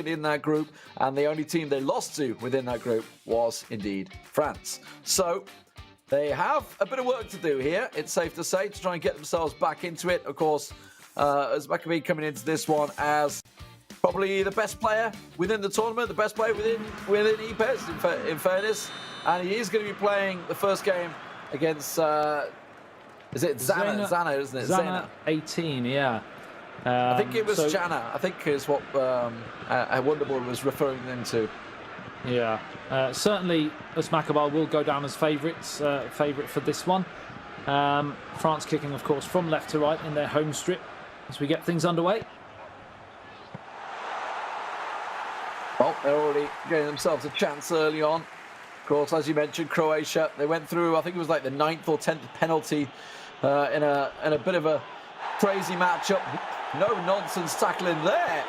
second in that group, and the only team they lost to within that group was indeed France. So they have a bit of work to do here, it's safe to say, to try and get themselves back into it. Of course, Özmakabi coming into this one as probably the best player within the tournament, the best player within EPES, in fairness. And he is going to be playing the first game against, is it Zana? Zana, isn't it? Zana 18, yeah. I think it was Jana, I think is what Wonderboy was referring them to. Yeah, certainly Özmakabi will go down as favourite for this one. France kicking, of course, from left to right in their home strip as we get things underway. Well, they're already getting themselves a chance early on. Of course, as you mentioned, Croatia, they went through, I think it was like the 9th or 10th penalty in a bit of a crazy matchup. No nonsense tackling there.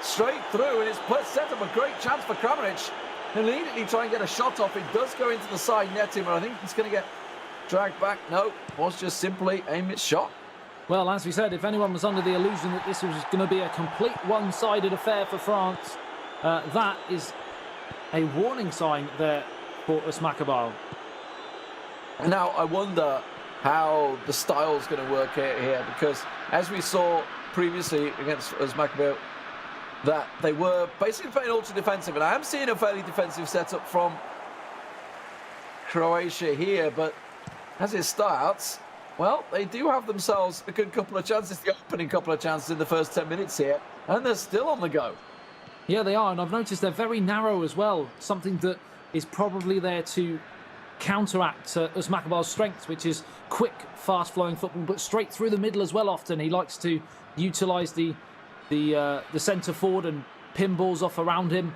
Straight through, and it's set up a great chance for Kramaric. Immediately try and get a shot off. It does go into the side netting, but I think it's going to get dragged back. No, was just simply a missed shot. Well, as we said, if anyone was under the illusion that this was going to be a complete one-sided affair for France, that is a warning sign there for Özmakabi. Now, I wonder how the style's going to work here, because as we saw previously against Özmakabi, that they were basically playing ultra defensive, and I am seeing a fairly defensive setup from Croatia here, but as it starts, well, they do have themselves a good couple of chances, the opening couple of chances in the first 10 minutes here, and they're still on the go. Yeah, they are, and I've noticed they're very narrow as well, something that is probably there to counteract Özmakabi's strengths, which is quick, fast-flowing football, but straight through the middle as well often. He likes to utilise the centre forward and pin balls off around him,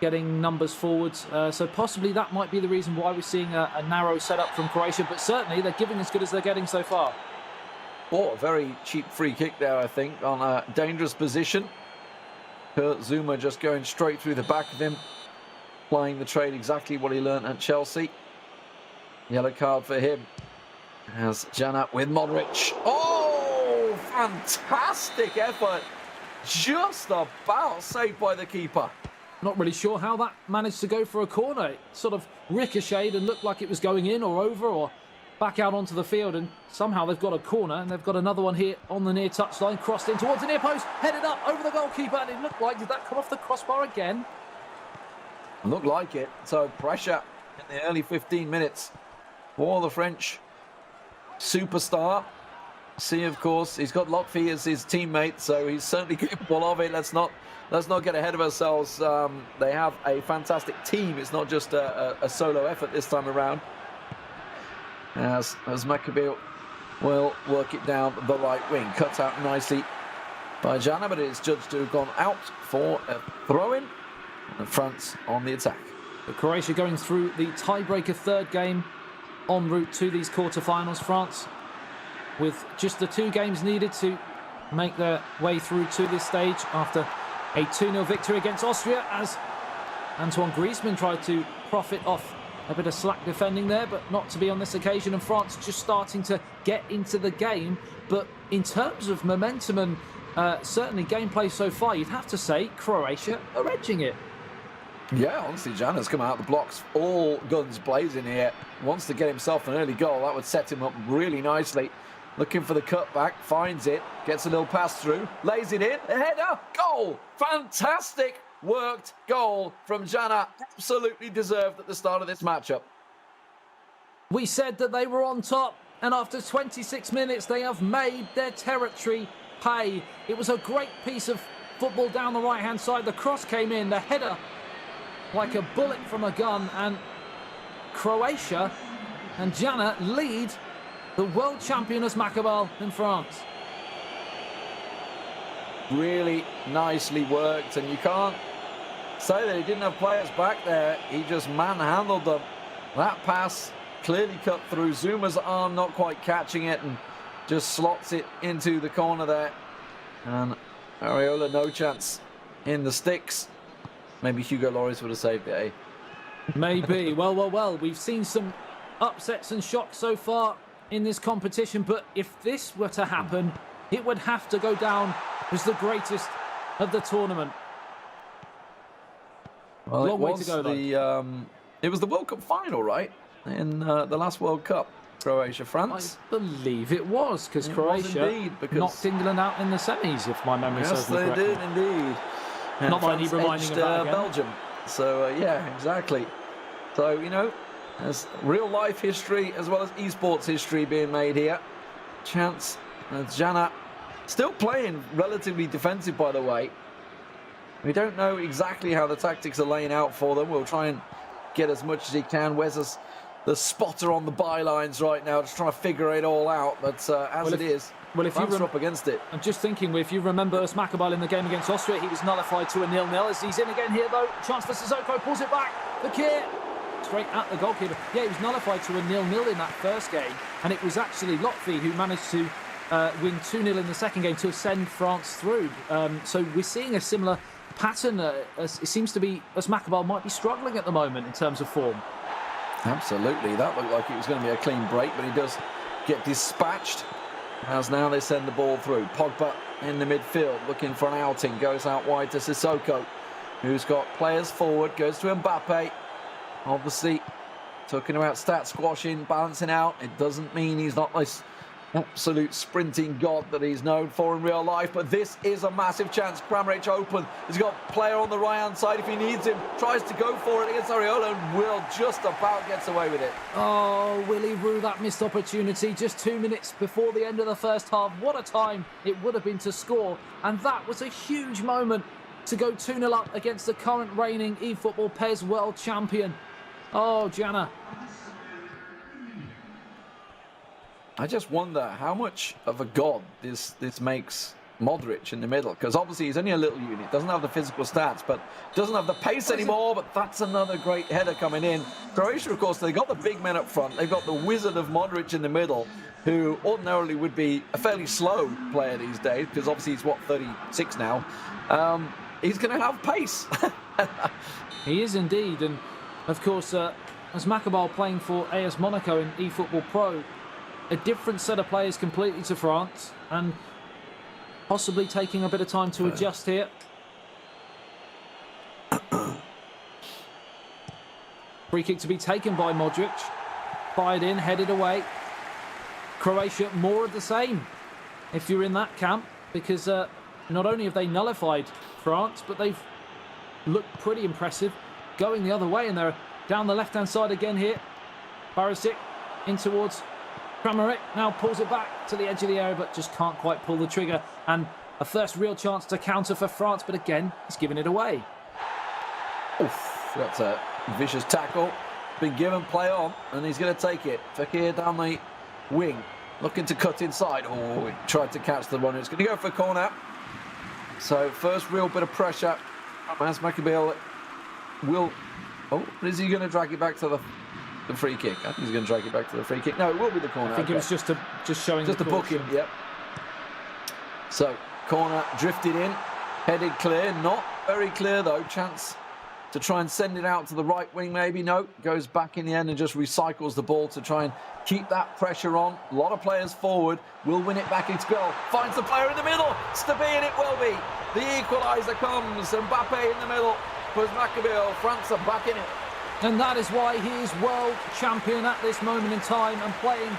getting numbers forwards. So possibly that might be the reason why we're seeing a narrow setup from Croatia, but certainly they're giving as good as they're getting so far. Oh, a very cheap free kick there, I think, on a dangerous position. Kurt Zuma just going straight through the back of him, playing the trade exactly what he learnt at Chelsea. Yellow card for him. As Jana with Modric. Oh, fantastic effort. Just about saved by the keeper. Not really sure how that managed to go for a corner. It sort of ricocheted and looked like it was going in or over or back out onto the field, and somehow they've got a corner, and they've got another one here on the near touchline, crossed in towards the near post, headed up over the goalkeeper, and it looked like, did that come off the crossbar again? Looked like it. So pressure in the early 15 minutes for the French superstar. See, of course, he's got Lotfi as his teammate, so he's certainly capable of it. Let's not get ahead of ourselves. They have a fantastic team. It's not just a solo effort this time around. As Maccabi will work it down the right wing. Cut out nicely by Jana, but it is judged to have gone out for a throw-in. And France on the attack. But Croatia going through the tiebreaker third game en route to these quarterfinals. France with just the 2 games needed to make their way through to this stage after a 2-0 victory against Austria, as Antoine Griezmann tried to profit off a bit of slack defending there, but not to be on this occasion, and France just starting to get into the game. But in terms of momentum and certainly gameplay so far, you'd have to say Croatia are edging it. Yeah, honestly, Jana's come out the blocks, all guns blazing here. Wants to get himself an early goal. That would set him up really nicely. Looking for the cutback, finds it, gets a little pass through, lays it in, a header, goal! Fantastic worked goal from Jana. Absolutely deserved at the start of this matchup. We said that they were on top, and after 26 minutes, they have made their territory pay. It was a great piece of football down the right-hand side. The cross came in, the header like a bullet from a gun, and Croatia and Jana lead the world champion Özmakabi in France. Really nicely worked, and you can't say that he didn't have players back there. He just manhandled them. That pass clearly cut through. Zuma's arm not quite catching it, and just slots it into the corner there. And Areola, no chance in the sticks. Maybe Hugo Lloris would have saved it, eh? Maybe. Well. We've seen some upsets and shocks so far in this competition, but if this were to happen, it would have to go down as the greatest of the tournament. Well, Long way to go, though. It was the World Cup final, right? In the last World Cup, Croatia-France. I believe it was, because Croatia knocked England out in the semis, if my memory serves me correctly. Yes, they did indeed. And Not that I need reminding of that again. Belgium. So, yeah, exactly. So, you know, there's real-life history as well as esports history being made here. Chance, Jana, still playing relatively defensive, by the way. We don't know exactly how the tactics are laying out for them. We'll try and get as much as he can. Wes the spotter on the bylines right now, just trying to figure it all out. But if you're up against it. I'm just thinking, if you remember Osmakabal in the game against Austria, he was nullified to a 0-0. As he's in again here, though, chance for Sissoko, pulls it back. Fakir, straight at the goalkeeper. Yeah, he was nullified to a 0-0 in that first game, and it was actually Lotfi who managed to win 2-0 in the second game to send France through. So we're seeing a similar pattern. It seems to be Osmakabal might be struggling at the moment in terms of form. Absolutely, that looked like it was going to be a clean break, but he does get dispatched. As now they send the ball through. Pogba in the midfield, looking for an outing. Goes out wide to Sissoko, who's got players forward. Goes to Mbappe. Obviously, talking about stat squashing, balancing out. It doesn't mean he's not this absolute sprinting god that he's known for in real life, but this is a massive chance. Kramaric open. He's got a player on the right-hand side if he needs him. Tries to go for it against Areola and Will just about gets away with it. Oh, Willie Rue, that missed opportunity just 2 minutes before the end of the first half. What a time it would have been to score, and that was a huge moment to go 2-0 up against the current reigning eFootball PES world champion. Oh, Jana. I just wonder how much of a god this makes Modric in the middle, because obviously he's only a little unit, doesn't have the physical stats, but doesn't have the pace anymore. But that's another great header coming in. Croatia, of course, they've got the big men up front. They've got the wizard of Modric in the middle, who ordinarily would be a fairly slow player these days, because obviously he's, what, 36 now. He's going to have pace. He is indeed, and of course, as Makabal playing for AS Monaco in eFootball Pro, a different set of players completely to France, and possibly taking a bit of time to adjust here. Free kick to be taken by Modric. Fired in, headed away. Croatia, more of the same, if you're in that camp, because not only have they nullified France, but they've looked pretty impressive going the other way, and they're down the left-hand side again here. Barisic in towards Kramaric, now pulls it back to the edge of the area, but just can't quite pull the trigger. And a first real chance to counter for France, but again, he's giving it away. Oof, that's a vicious tackle. Been given, play on, and he's going to take it. Fakir down the wing, looking to cut inside. Oh, he tried to catch the runner. It's going to go for a corner. So first real bit of pressure. As Makabil will... Oh, is he going to drag it back to the free kick? I think he's going to drag it back to the free kick. No, it will be the corner. I think it was just showing just the book him. Yep. So corner drifted in, headed clear, not very clear though. Chance to try and send it out to the right wing, maybe. No, goes back in the end and just recycles the ball to try and keep that pressure on. A lot of players forward. Will win it back into goal. Finds the player in the middle. Stabi, and it will be. The equaliser comes. Mbappe in the middle. Was Maccabi. France are back in it. And that is why he is world champion at this moment in time and playing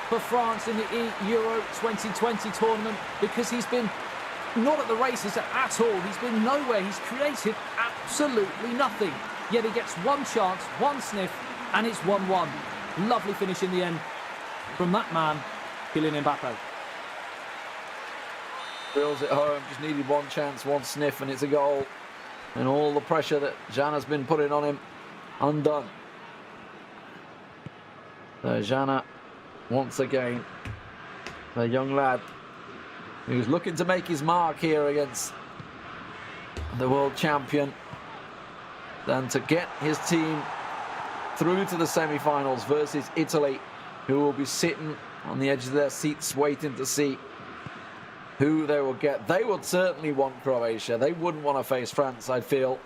for France in the Euro 2020 tournament, because he's been not at the races at all. He's been nowhere. He's created absolutely nothing. Yet he gets one chance, one sniff, and it's 1-1. Lovely finish in the end from that man, Kylian Mbappe. Drills it home, just needed one chance, one sniff, and it's a goal. And all the pressure that Jana's been putting on him, undone. So Jana, once again, a young lad who's looking to make his mark here against the world champion, and to get his team through to the semi-finals versus Italy, who will be sitting on the edge of their seats waiting to see who they will get. They would certainly want Croatia. They wouldn't want to face France, I feel.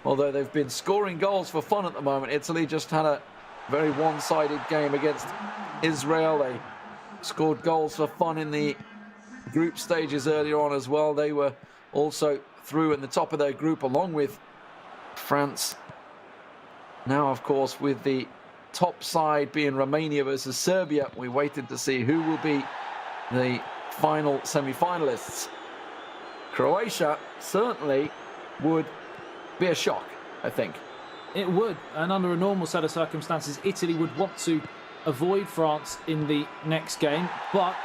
Although they've been scoring goals for fun at the moment. Italy just had a very one-sided game against Israel. They scored goals for fun in the group stages earlier on as well. They were also through in the top of their group along with France Now, of course, with the top side being Romania versus Serbia, we waited to see who will be the final semi-finalists. Croatia certainly would be a shock, I think. It would, and under a normal set of circumstances, Italy would want to avoid France in the next game, but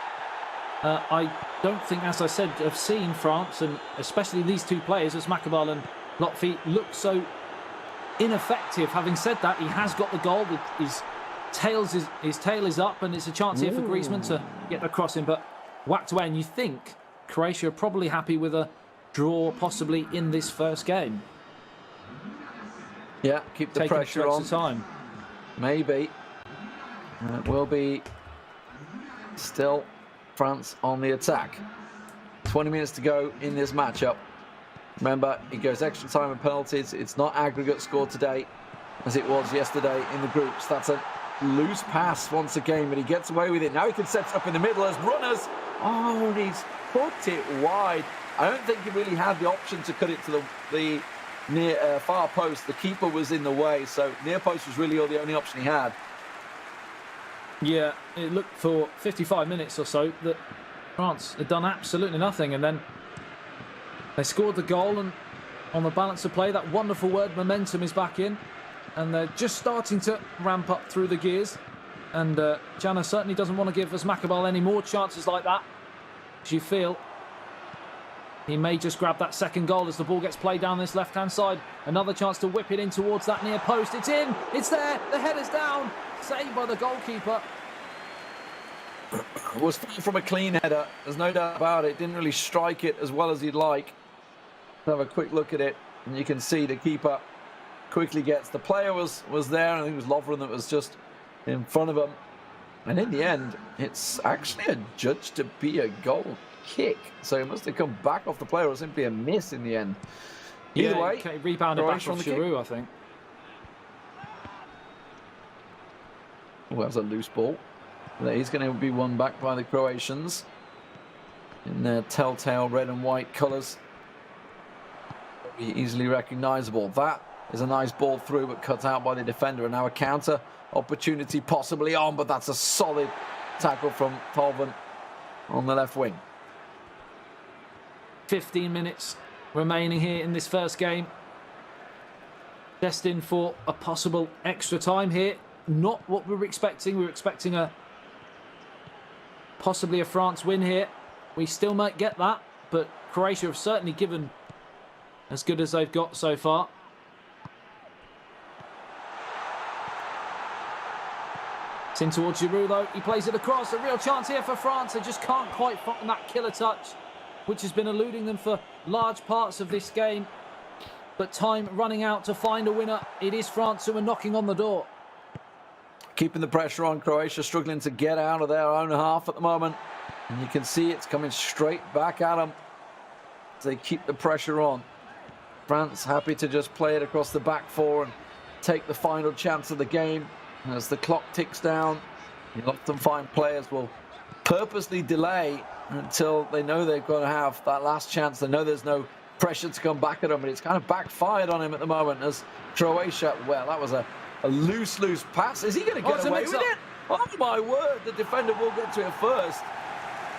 I don't think, as I said, I've seen France, and especially these two players, as Makabal and Lotfi, look so ineffective. Having said that, he has got the goal. His tail is up, and it's a chance here for Griezmann to get the crossing, but whacked away. And you think Croatia are probably happy with a draw, possibly in this first game. Yeah, keep the pressure on. Time. Maybe. It will be still France on the attack. 20 minutes to go in this matchup. Remember, it goes extra time and penalties. It's not aggregate score today as it was yesterday in the groups. That's a loose pass once again, but he gets away with it. Now he can set it up in the middle as runners. Oh, and he's put it wide. I don't think he really had the option to cut it to the near far post. The keeper was in the way, so near post was really the only option he had. Yeah, it looked for 55 minutes or so that France had done absolutely nothing, and then they scored the goal, and on the balance of play, that wonderful word momentum is back in, and they're just starting to ramp up through the gears, and Jana certainly doesn't want to give us Makabal any more chances like that, as you feel he may just grab that second goal as the ball gets played down this left-hand side. Another chance to whip it in towards that near post. It's in, it's there, the header's down, saved by the goalkeeper. It was far from a clean header, there's no doubt about it. Didn't really strike it as well as he'd like. Have a quick look at it, and you can see the keeper quickly gets. The player was there, and I think it was Lovren that was just in front of him. And in the end, it's actually adjudged to be a goal kick. So he must have come back off the player, or simply a miss in the end. Either way, rebounded back from Giroud, I think. Oh, that was a loose ball. He's going to be won back by the Croatians in their telltale red and white colours. Easily recognisable. That is a nice ball through, but cut out by the defender. And now a counter opportunity possibly on, but that's a solid tackle from Tolvan on the left wing. 15 minutes remaining here in this first game. Destined for a possible extra time here. Not what we were expecting. We were expecting possibly a France win here. We still might get that, but Croatia have certainly given as good as they've got so far. It's in towards Giroud though. He plays it across. A real chance here for France. They just can't quite find that killer touch, which has been eluding them for large parts of this game. But time running out to find a winner. It is France who are knocking on the door. Keeping the pressure on. Croatia struggling to get out of their own half at the moment. And you can see it's coming straight back at them. They keep the pressure on. France happy to just play it across the back four and take the final chance of the game. As the clock ticks down, you often find players will purposely delay until they know they've got to have that last chance. They know there's no pressure to come back at them, but it's kind of backfired on him at the moment as Croatia, well, that was a loose pass. Is he going to get away with it? Oh my word, the defender will get to it first.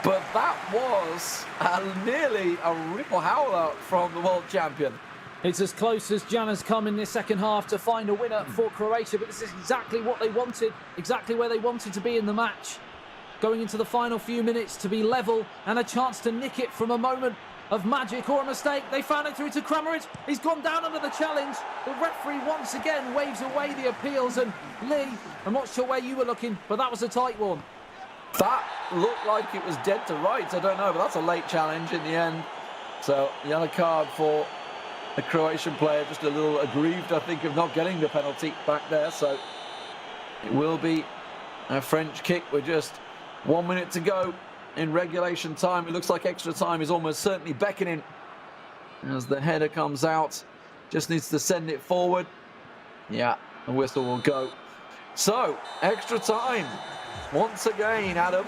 But that was nearly a real howler from the world champion. It's as close as Jan has come in this second half to find a winner for Croatia, but this is exactly what they wanted, exactly where they wanted to be in the match. Going into the final few minutes to be level and a chance to nick it from a moment of magic or a mistake. They found it through to Kramaric. He's gone down under the challenge. The referee once again waves away the appeals, and Lee, I'm not sure where you were looking, but that was a tight one. That looked like it was dead to rights. I don't know, but that's a late challenge in the end. So, yellow card for the Croatian player, just a little aggrieved, I think, of not getting the penalty back there. So it will be a French kick with just 1 minute to go in regulation time. It looks like extra time is almost certainly beckoning as the header comes out. Just needs to send it forward. Yeah, the whistle will go. So, extra time. Once again, Adam,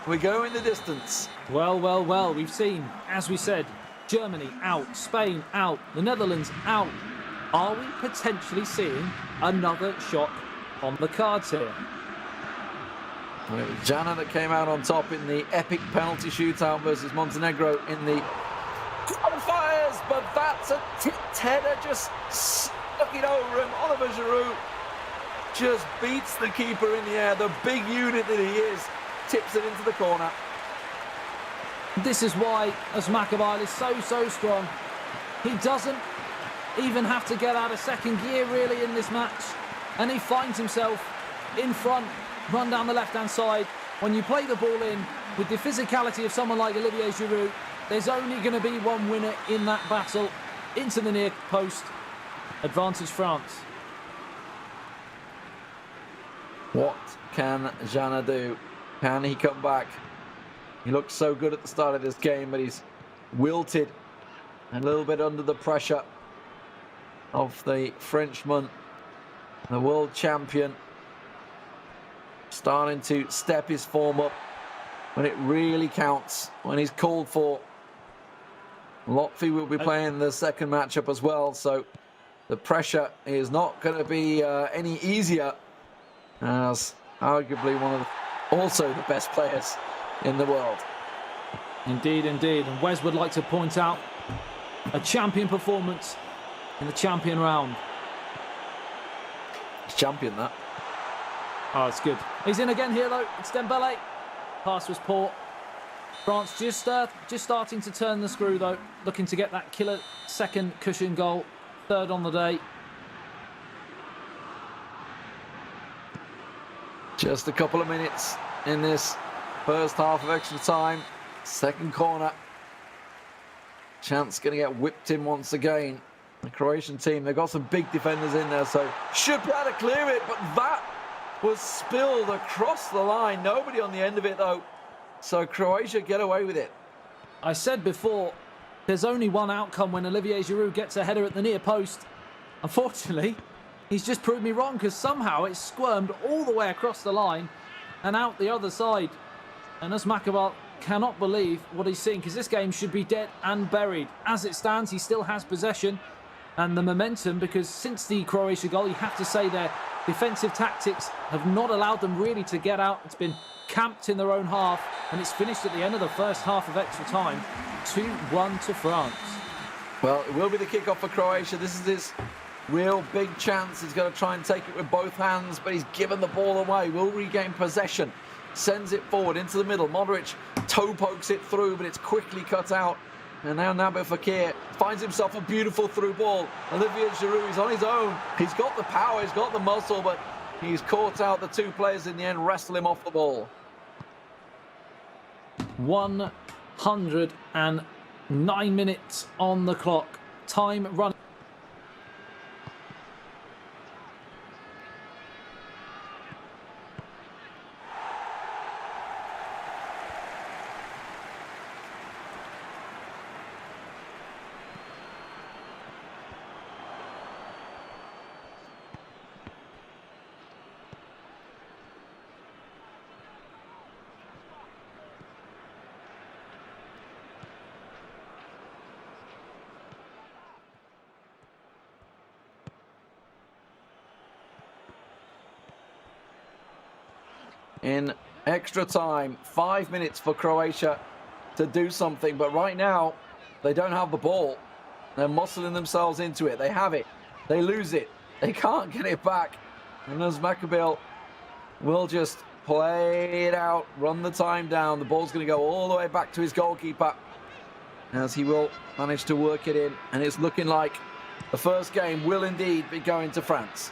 we go in the distance. Well, we've seen, as we said, Germany out, Spain out, the Netherlands out, Are we potentially seeing another shock on the cards here? Well, it was Jana that came out on top in the epic penalty shootout versus Montenegro in the qualifiers, but that's a tipped header, just stuck it over him. Oliver Giroud just beats the keeper in the air, the big unit that he is, tips it into the corner. This is why Asmakabal is so strong. He doesn't even have to get out of second gear really in this match, and he finds himself in front, run down the left-hand side. When you play the ball in with the physicality of someone like Olivier Giroud, there's only going to be one winner in that battle. Into the near post. Advantage France. What can Jana do? Can he come back? He looked so good at the start of this game, but he's wilted a little bit under the pressure of the Frenchman, the world champion, starting to step his form up when it really counts, when he's called for. Lotfi will be playing the second matchup as well, so the pressure is not going to be any easier, as arguably one of also the best players in the world. Indeed. And Wes would like to point out a champion performance in the champion round. He's champion, that. Oh, it's good. He's in again here, though. It's Dembele. Pass was poor. France just starting to turn the screw, though. Looking to get that killer second cushion goal. Third on the day. Just a couple of minutes in this first half of extra time. Second corner. Chance going to get whipped in once again. The Croatian team, they've got some big defenders in there, so should be able to clear it, but that was spilled across the line. Nobody on the end of it, though. So Croatia get away with it. I said before, there's only one outcome when Olivier Giroud gets a header at the near post. Unfortunately, he's just proved me wrong, because somehow it's squirmed all the way across the line and out the other side. And Asmakabal cannot believe what he's seeing, because this game should be dead and buried. As it stands, he still has possession and the momentum, because since the Croatia goal, you have to say their defensive tactics have not allowed them really to get out. It's been camped in their own half, and it's finished at the end of the first half of extra time. 2-1 to France. Well, it will be the kickoff for Croatia. This is his real big chance. He's going to try and take it with both hands, but he's given the ball away. Will regain possession. Sends it forward into the middle. Modric toe pokes it through, but it's quickly cut out. And now Nabil Fekir finds himself a beautiful through ball. Olivier Giroud is on his own. He's got the power, he's got the muscle, but he's caught out the two players in the end, wrestle him off the ball. 109 minutes on the clock. Time running. In extra time, 5 minutes for Croatia to do something, but right now they don't have the ball. They're muscling themselves into it. They have it, they lose it, they can't get it back, and Asmakabal will just play it out, run the time down. The ball's going to go all the way back to his goalkeeper, as he will manage to work it in, and it's looking like the first game will indeed be going to France.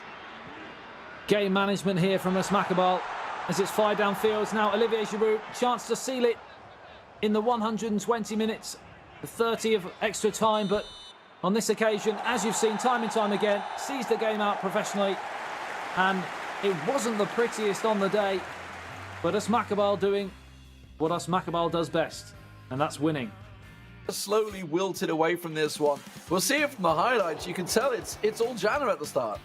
Game management here from Asmakabal. As it's fired downfield, now Olivier Giroud, chance to seal it in the 120 minutes, the 30 of extra time, but on this occasion, as you've seen time and time again, sees the game out professionally, and it wasn't the prettiest on the day, but Asmakabal doing what Asmakabal does best, and that's winning. Slowly wilted away from this one. We'll see it from the highlights. You can tell it's all Jana at the start.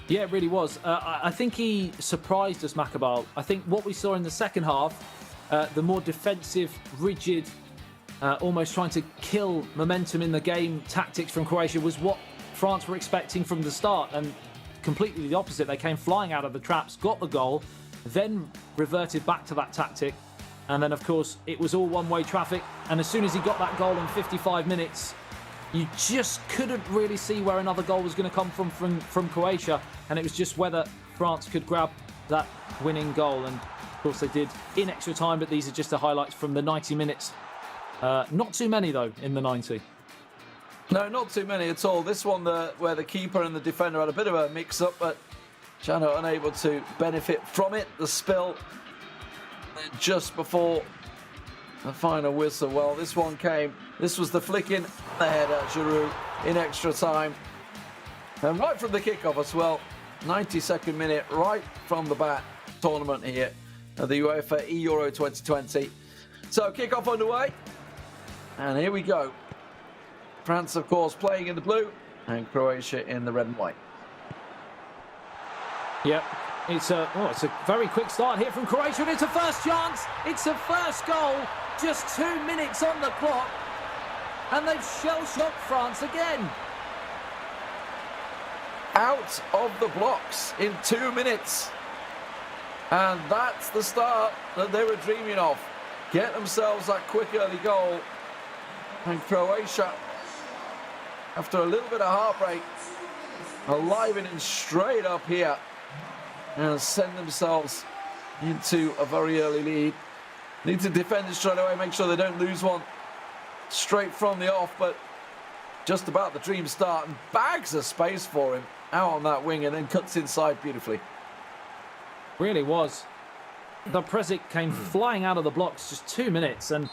Yeah, it really was. I think he surprised us, Asmakabal. I think what we saw in the second half, the more defensive, rigid, almost trying to kill momentum in the game tactics from Croatia was what France were expecting from the start, and completely the opposite. They came flying out of the traps, got the goal, then reverted back to that tactic, and then of course it was all one-way traffic. And as soon as he got that goal in 55 minutes, you just couldn't really see where another goal was going to come from Croatia, and it was just whether France could grab that winning goal. And of course they did in extra time, but these are just the highlights from the 90 minutes. Not too many though in the 90. No, not too many at all. This one where the keeper and the defender had a bit of a mix-up, but Jano unable to benefit from it. The spill just before the final whistle. Well, this one came. This was the flick in the header, Giroud, in extra time. And right from the kickoff as well. 92nd minute, right from the bat tournament here at the UEFA Euro 2020. So kickoff underway. And here we go. France, of course, playing in the blue, and Croatia in the red and white. Yep, it's a very quick start here from Croatia, and it's a first chance. It's a first goal, just 2 minutes on the clock, and they've shell-shocked France again. Out of the blocks in 2 minutes. And that's the start that they were dreaming of. Get themselves that quick early goal. And Croatia, after a little bit of heartbreak, are livening straight up here and send themselves into a very early lead. Need to defend it straight away, make sure they don't lose one straight from the off, but just about the dream start, and bags of space for him out on that wing and then cuts inside beautifully. Really was. The Presic came flying out of the blocks just 2 minutes, and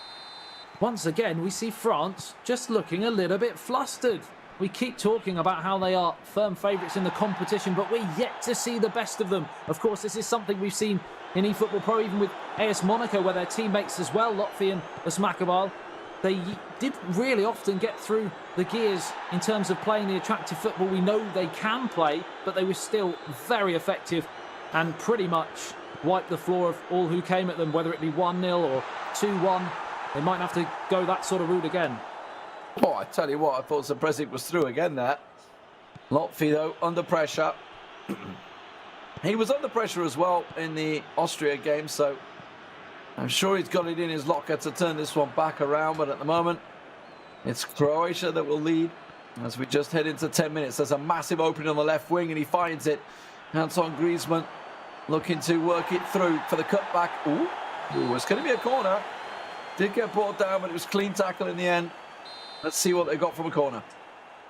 once again we see France just looking a little bit flustered. We keep talking about how they are firm favourites in the competition, but we're yet to see the best of them. Of course, this is something we've seen in eFootball Pro, even with AS Monaco, where their teammates as well, Lotfi and Asmakabal, they did really often get through the gears in terms of playing the attractive football we know they can play, but they were still very effective and pretty much wiped the floor of all who came at them, whether it be 1-0 or 2-1. They might have to go that sort of route again. Oh, I tell you what, I thought Presic was through again there. Lotfi, though, under pressure. He was under pressure as well in the Austria game, so I'm sure he's got it in his locker to turn this one back around, but at the moment, it's Croatia that will lead as we just head into 10 minutes. There's a massive opening on the left wing, and he finds it. Antoine Griezmann looking to work it through for the cutback. Ooh, it's going to be a corner. Did get brought down, but it was clean tackle in the end. Let's see what they got from a corner.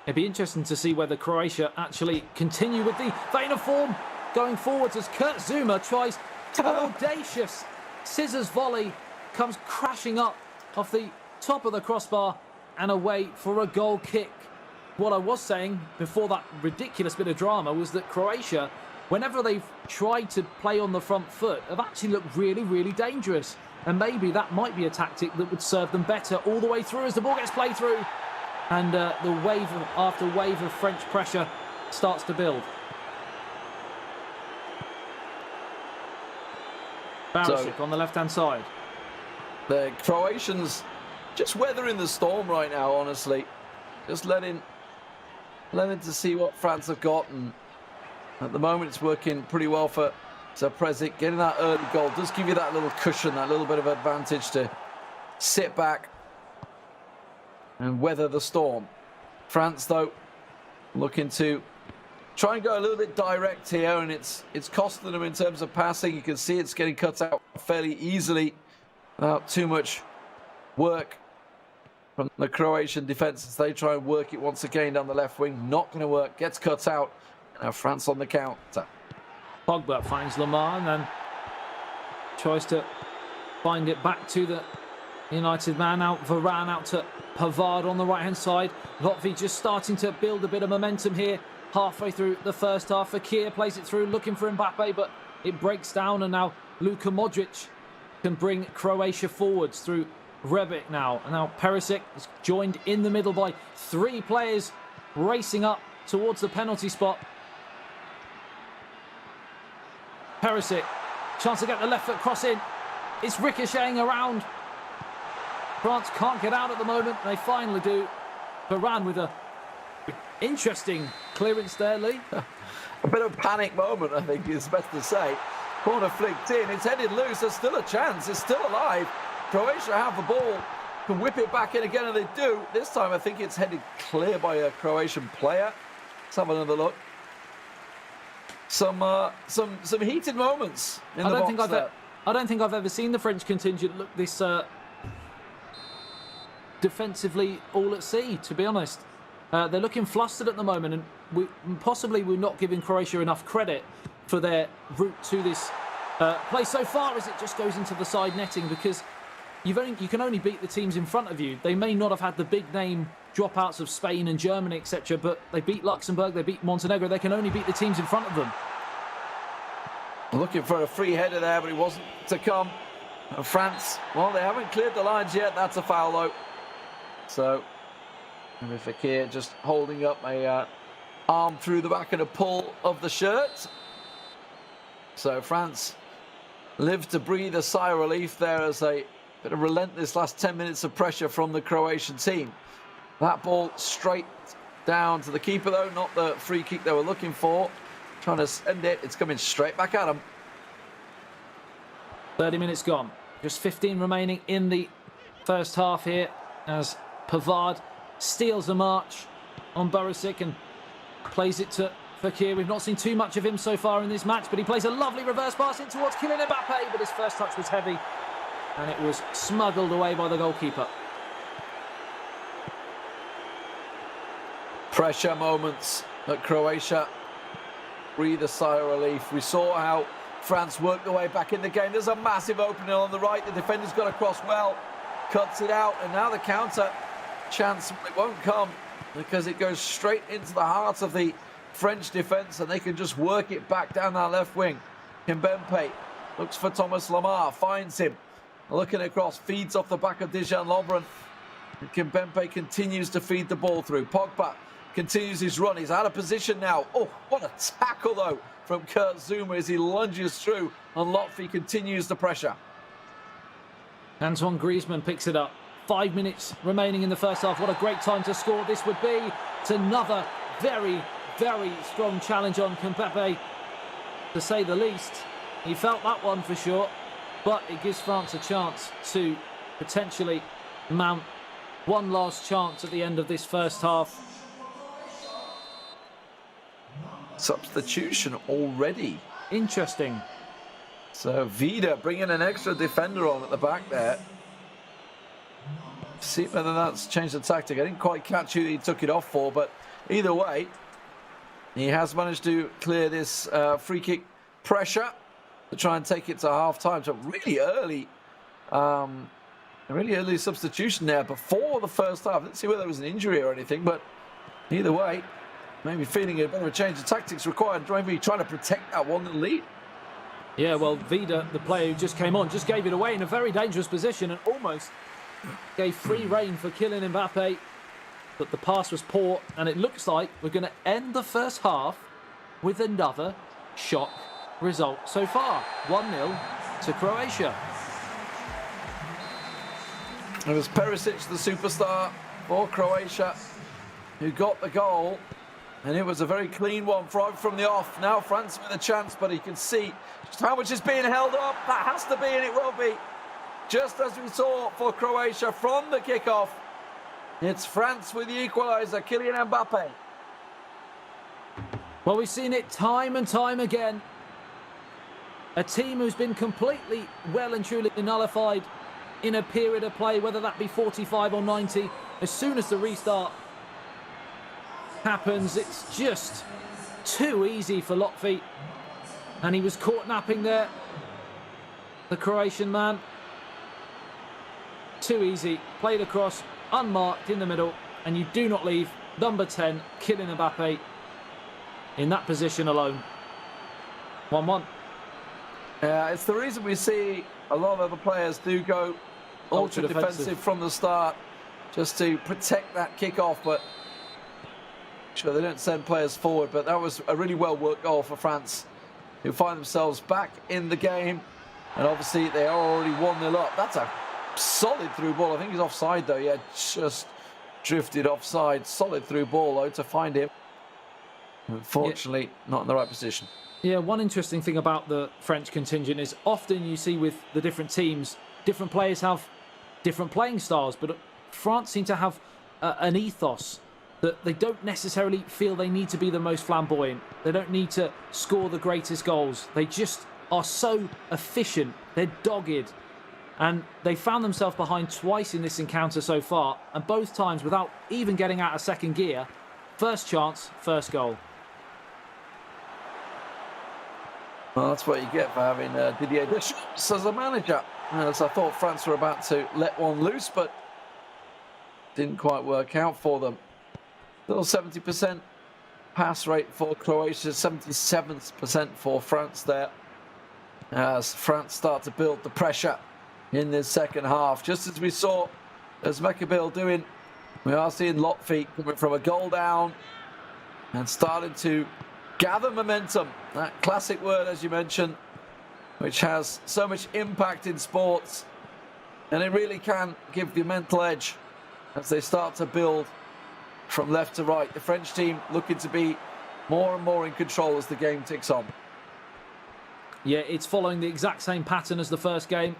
It'd be interesting to see whether Croatia actually continue with the vein of form going forwards as Kurt Zuma tries an audacious scissors volley, comes crashing up off the top of the crossbar and away for a goal kick. What I was saying before that ridiculous bit of drama was that Croatia, whenever they've tried to play on the front foot, have actually looked really, really dangerous. And maybe that might be a tactic that would serve them better all the way through as the ball gets played through. And the wave after wave of French pressure starts to build. Barisic on the left-hand side. The Croatians just weathering the storm right now, honestly. Just letting to see what France have got. And at the moment, it's working pretty well for Presic. Getting that early goal does give you that little cushion, that little bit of advantage to sit back and weather the storm. France, though, looking to try and go a little bit direct here, and it's costing them in terms of passing. You can see it's getting cut out fairly easily without too much work from the Croatian defence as they try and work it once again down the left wing. Not going to work. Gets cut out. Now France on the counter. Pogba finds Lamar and then tries to find it back to the United man. Out Varane out to Pavard on the right-hand side. Lotfi just starting to build a bit of momentum here. Halfway through the first half, Fekir plays it through, looking for Mbappe, but it breaks down, and now Luka Modric can bring Croatia forwards through Rebic now. And now Perisic is joined in the middle by 3 players racing up towards the penalty spot. Perisic, chance to get the left foot cross in. It's ricocheting around. France can't get out at the moment. They finally do. Varane with a Interesting clearance there, Lee. A bit of a panic moment, I think is best to say. Corner flicked in, it's headed loose, there's still a chance, it's still alive. Croatia have the ball, can whip it back in again, and they do. This time I think it's headed clear by a Croatian player. Let's have another look. Some heated moments in the box there. I don't think I've ever seen the French contingent look this defensively all at sea, to be honest. They're looking flustered at the moment, and we're not giving Croatia enough credit for their route to this play so far, as it just goes into the side netting, because you can only beat the teams in front of you. They may not have had the big name dropouts of Spain and Germany, etc., but they beat Luxembourg, they beat Montenegro. They can only beat the teams in front of them. Looking for a free header there, but it wasn't to come. And France, well, they haven't cleared the lines yet. That's a foul, though. So, Fakir just holding up a arm through the back and a pull of the shirt. So France live to breathe a sigh of relief there as a bit of relentless last 10 minutes of pressure from the Croatian team. That ball straight down to the keeper, though, not the free kick they were looking for. Trying to send it, it's coming straight back at them. 30 minutes gone. Just 15 remaining in the first half here as Pavard steals the march on Barisic and plays it to Fakir. We've not seen too much of him so far in this match, but he plays a lovely reverse pass in towards Kylian Mbappe, but his first touch was heavy and it was smuggled away by the goalkeeper. Pressure moments at Croatia. Breathe a sigh of relief. We saw how France worked their way back in the game. There's a massive opening on the right. The defender's got across well, cuts it out, and now the counter chance, it won't come because it goes straight into the heart of the French defence, and they can just work it back down that left wing. Kimpembe looks for Thomas Lemar, finds him, looking across, feeds off the back of Dejan Lovren. Kimpembe continues to feed the ball through. Pogba continues his run. He's out of position now. Oh, what a tackle, though, from Kurt Zuma as he lunges through, and Lotfi continues the pressure. Antoine Griezmann picks it up. 5 minutes remaining in the first half. What a great time to score this would be. It's another very, very strong challenge on Kimpembe, to say the least. He felt that one for sure, but it gives France a chance to potentially mount one last chance at the end of this first half. Substitution already. Interesting. So Vida bringing an extra defender on at the back there. See whether that's changed the tactic. I didn't quite catch who he took it off for, but either way, he has managed to clear this free kick pressure to try and take it to half-time. So really early substitution there before the first half. I didn't see whether there was an injury or anything, but either way, maybe feeling a bit of a change of tactics required. Maybe trying to protect that 1-0 lead. Yeah, well, Vida, the player who just came on, just gave it away in a very dangerous position and almost gave free rein for Kylian Mbappe. But the pass was poor, and it looks like we're going to end the first half with another shock result so far. 1-0 to Croatia. It was Perisic, the superstar for Croatia, who got the goal. And it was a very clean one from the off. Now France with a chance, but he can see just how much is being held up. That has to be, and it will be. Just as we saw for Croatia from the kickoff. It's France with the equaliser, Kylian Mbappe. Well, we've seen it time and time again. A team who's been completely well and truly nullified in a period of play, whether that be 45 or 90. As soon as the restart happens, it's just too easy for Lotfi, and he was caught napping there, the Croatian man. Too easy, played across, unmarked in the middle, and you do not leave number 10 Kylian Mbappe in that position alone. 1-1. It's the reason we see a lot of the players do go ultra defensive from the start, just to protect that kick-off, but sure, they don't send players forward. But that was a really well-worked goal for France, who find themselves back in the game. And obviously, they are already 1-0 up. That's a solid through ball. I think he's offside, though. Yeah, just drifted offside. Solid through ball, though, to find him. Unfortunately, not in the right position. Yeah, one interesting thing about the French contingent is often you see with the different teams, different players have different playing styles, but France seem to have an ethos that they don't necessarily feel they need to be the most flamboyant. They don't need to score the greatest goals. They just are so efficient. They're dogged. And they found themselves behind twice in this encounter so far, and both times without even getting out of second gear. First chance, first goal. Well, that's what you get for having Didier Deschamps as a manager. As I thought France were about to let one loose, but didn't quite work out for them. Still 70% pass rate for Croatia, 77% for France there. As France start to build the pressure in this second half. Just as we saw as Mekabil doing, we are seeing Lotfi coming from a goal down and starting to gather momentum. That classic word, as you mentioned, which has so much impact in sports. And it really can give the mental edge as they start to build from left to right. The French team looking to be more and more in control as the game ticks on. Yeah, it's following the exact same pattern as the first game.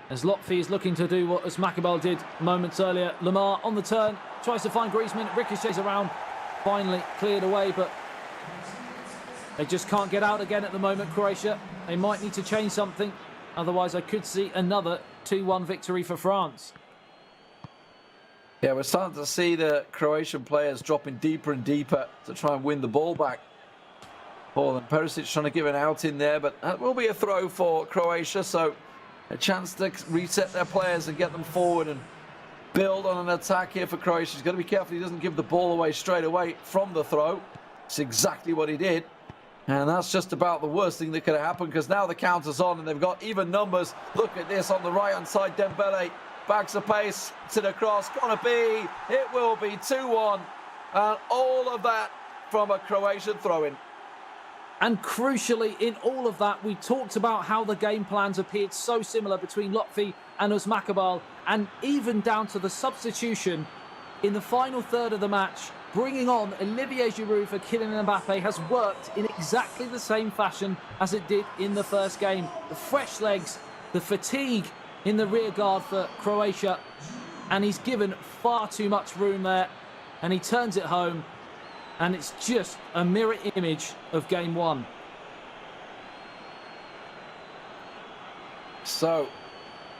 As Lotfi is looking to do what Mekabil did moments earlier. Lamar on the turn, tries to find Griezmann, ricochets around, finally cleared away, but they just can't get out again at the moment, Croatia. They might need to change something, otherwise I could see another 2-1 victory for France. Yeah, we're starting to see the Croatian players dropping deeper and deeper to try and win the ball back. Perisic trying to give an out in there, but that will be a throw for Croatia, so a chance to reset their players and get them forward and build on an attack here for Croatia. He's got to be careful he doesn't give the ball away straight away from the throw. It's exactly what he did. And that's just about the worst thing that could have happened, because now the counter's on and they've got even numbers. Look at this on the right-hand side. Dembele backs the pace to the cross. Gonna be, it will be 2-1. And all of that from a Croatian throw-in. And crucially, in all of that, we talked about how the game plans appeared so similar between Lotfi and Mekabil, and even down to the substitution in the final third of the match, bringing on Olivier Giroud for Kylian Mbappe has worked in exactly the same fashion as it did in the first game. The fresh legs, the fatigue in the rear guard for Croatia, and he's given far too much room there, and he turns it home. And it's just a mirror image of game one. So,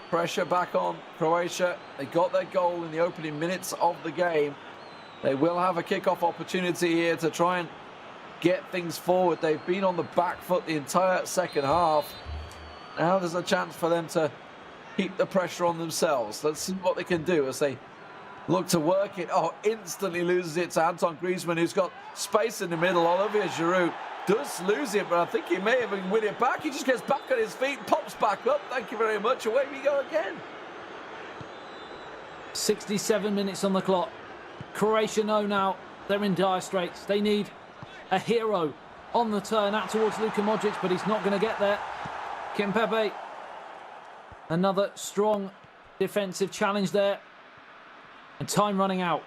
pressure back on Croatia. They got their goal in the opening minutes of the game. They will have a kickoff opportunity here to try and get things forward. They've been on the back foot the entire second half. Now there's a chance for them to keep the pressure on themselves. Let's see what they can do as they look to work it. Oh, instantly loses it to Antoine Griezmann, who's got space in the middle. Olivier Giroud does lose it, but I think he may have even win it back. He just gets back on his feet, pops back up. Thank you very much. Away we go again. 67 minutes on the clock. Croatia know now they're in dire straits. They need a hero on the turn out towards Luka Modric, but he's not going to get there. Kimpembe, another strong defensive challenge there. And time running out.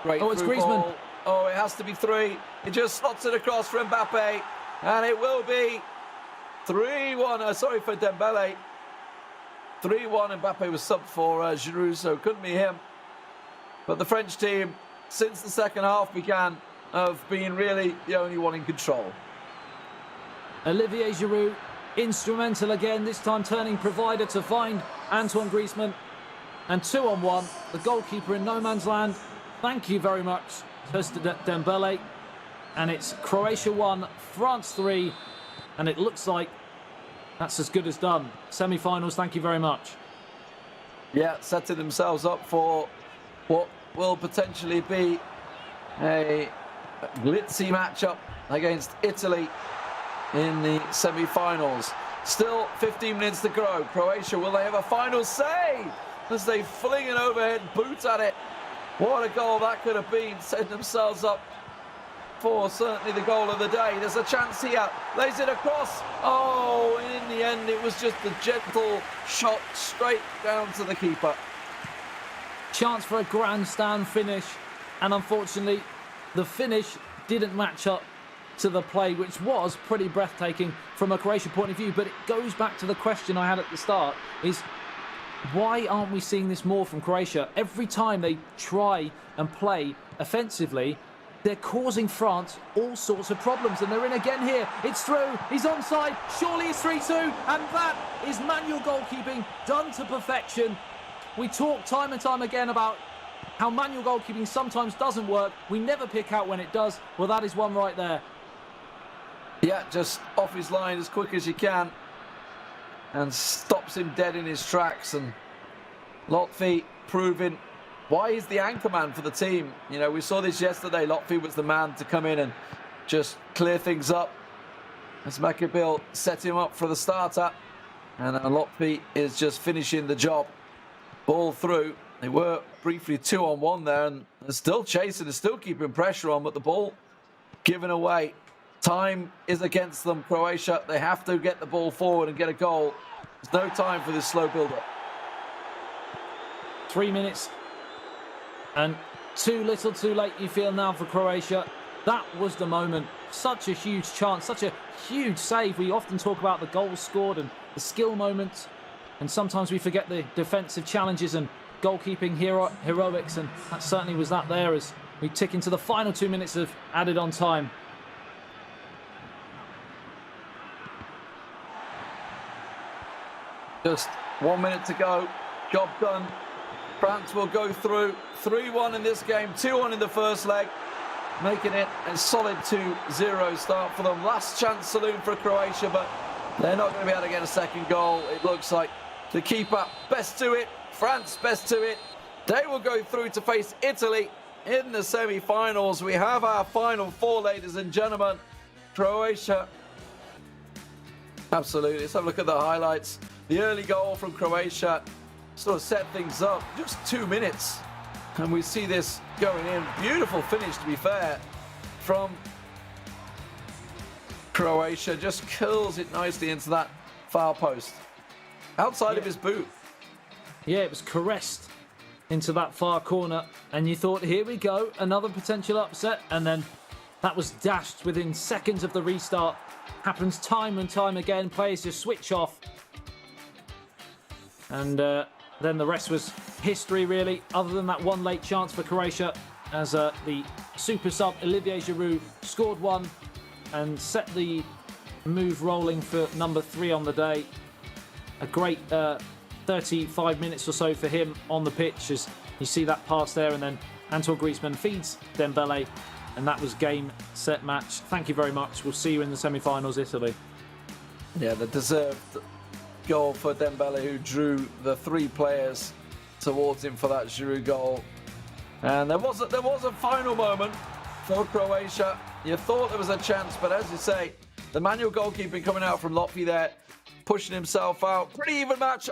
Great it's Griezmann. Ball. Oh, it has to be 3. It just slots it across for Mbappe. And it will be 3-1. Sorry for Dembele. 3-1. Mbappe was subbed for Giroud, so it couldn't be him. But the French team, since the second half began, have been really the only one in control. Olivier Giroud, instrumental again, this time turning provider to find Antoine Griezmann. And 2-on-1, the goalkeeper in no man's land. Thank you very much, says Dembele. And it's Croatia 1, France 3. And it looks like that's as good as done. Semi-finals, thank you very much. Yeah, setting themselves up for what will potentially be a glitzy matchup against Italy in the semi-finals. Still 15 minutes to go. Croatia, will they have a final save as they fling an overhead boot at it? What a goal that could have been, setting themselves up for certainly the goal of the day. There's a chance here. Lays it across. Oh, and in the end, it was just a gentle shot straight down to the keeper. Chance for a grandstand finish. And unfortunately, the finish didn't match up to the play, which was pretty breathtaking from a Croatian point of view. But it goes back to the question I had at the start, is why aren't we seeing this more from Croatia? Every time they try and play offensively, they're causing France all sorts of problems. And they're in again here. It's through. He's onside. Surely it's 3-2. And that is manual goalkeeping done to perfection. We talk time and time again about how manual goalkeeping sometimes doesn't work. We never pick out when it does. Well, that is one right there. Yeah, just off his line as quick as you can. And stops him dead in his tracks. And Lotfi proving why he's the anchor man for the team. You know, we saw this yesterday. Lotfi was the man to come in and just clear things up, as Makabil set him up for the starter. And Lotfi is just finishing the job. Ball through. They were briefly 2-on-1 there, and they're still chasing, they're still keeping pressure on, but the ball given away. Time is against them, Croatia. They have to get the ball forward and get a goal. There's no time for this slow build-up. 3 minutes. And too little too late, you feel now, for Croatia. That was the moment. Such a huge chance, such a huge save. We often talk about the goals scored and the skill moments, and sometimes we forget the defensive challenges and goalkeeping heroics, and that certainly was that there as we tick into the final 2 minutes of added on time. Just 1 minute to go. Job done. France will go through. 3-1 in this game, 2-1 in the first leg, making it a solid 2-0 start for them. Last chance saloon for Croatia, but they're not going to be able to get a second goal. It looks like the keeper best to it. France best to it. They will go through to face Italy in the semi-finals. We have our final four, ladies and gentlemen. Croatia. Absolutely. Let's have a look at the highlights. The early goal from Croatia sort of set things up. Just 2 minutes. And we see this going in. Beautiful finish, to be fair, from Croatia. Just curls it nicely into that far post. Outside of his boot. Yeah, it was caressed into that far corner. And you thought, here we go, another potential upset. And then that was dashed within seconds of the restart. Happens time and time again. Players just switch off. And then the rest was history, really, other than that one late chance for Croatia, as the super sub Olivier Giroud scored one and set the move rolling for number 3 on the day. A great 35 minutes or so for him on the pitch, as you see that pass there, and then Antoine Griezmann feeds Dembele, and that was game, set, match. Thank you very much. We'll see you in the semi-finals, Italy. Yeah, the deserved goal for Dembele, who drew the 3 players towards him for that Giroud goal. And there was a final moment for Croatia. You thought there was a chance, but as you say, the manual goalkeeping coming out from Lotfi there, pushing himself out. Pretty even match.